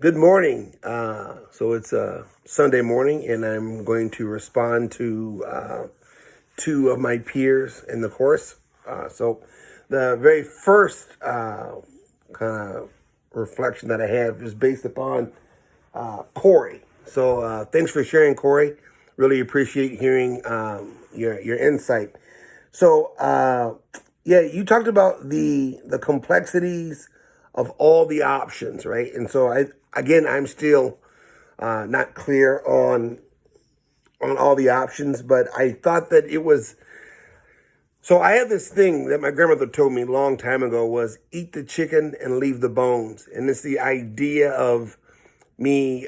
Good morning. So it's Sunday morning, and I'm going to respond to two of my peers in the course. So the very first kind of reflection that I have is based upon Corey. So thanks for sharing, Corey. Really appreciate hearing your insight. So yeah, you talked about the complexities of all the options, right? And so I'm still not clear on all the options, but I thought that it was. So I have this thing that my grandmother told me a long time ago was eat the chicken and leave the bones, and it's the idea of me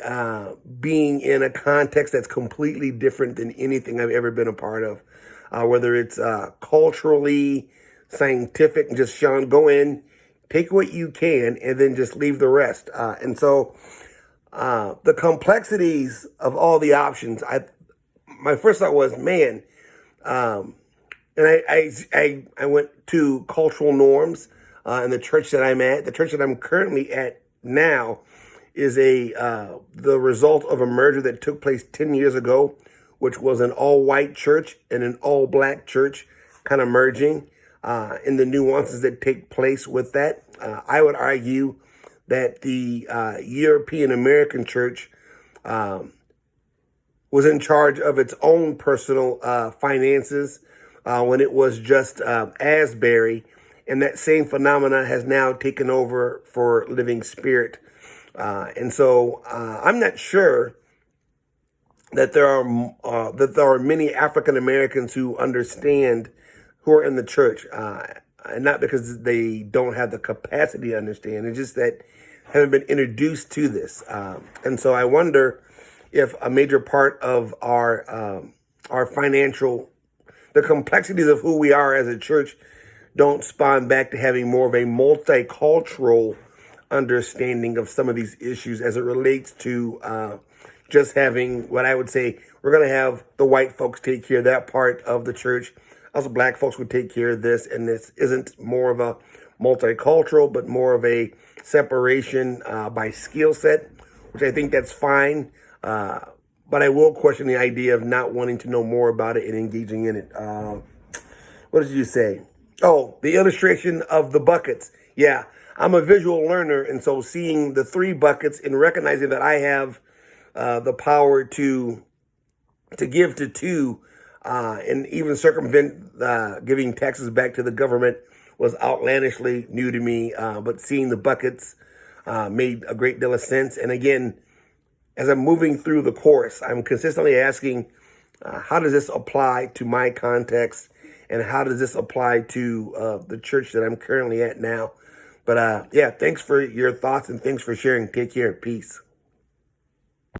being in a context that's completely different than anything I've ever been a part of, whether it's culturally, scientific, and just Sean, go in, take what you can, and then just leave the rest. And so the complexities of all the options, my first thought was, man, and I went to cultural norms in the church that I'm at. The church that I'm currently at now is the result of a merger that took place 10 years ago, which was an all-white church and an all-black church kind of merging in the nuances that take place with that. I would argue that the European American church was in charge of its own personal finances when it was just Asbury, and that same phenomena has now taken over for Living Spirit. And so I'm not sure that there are many African Americans who understand who are in the church, and not because they don't have the capacity to understand. It's just that haven't been introduced to this, and so I wonder if a major part of our financial, the complexities of who we are as a church, don't spawn back to having more of a multicultural understanding of some of these issues as it relates to just having what I would say we're going to have the white folks take care of that part of the church. Also, black folks would take care of this, and this isn't more of a multicultural, but more of a separation by skill set, which I think that's fine. But I will question the idea of not wanting to know more about it and engaging in it. What did you say? Oh, the illustration of the buckets. Yeah, I'm a visual learner, and so seeing the three buckets and recognizing that I have the power to give to two and even circumvent giving taxes back to the government was outlandishly new to me. But seeing the buckets made a great deal of sense. And again, as I'm moving through the course, I'm consistently asking, how does this apply to my context? And how does this apply to the church that I'm currently at now? But yeah, thanks for your thoughts and thanks for sharing. Take care. Peace.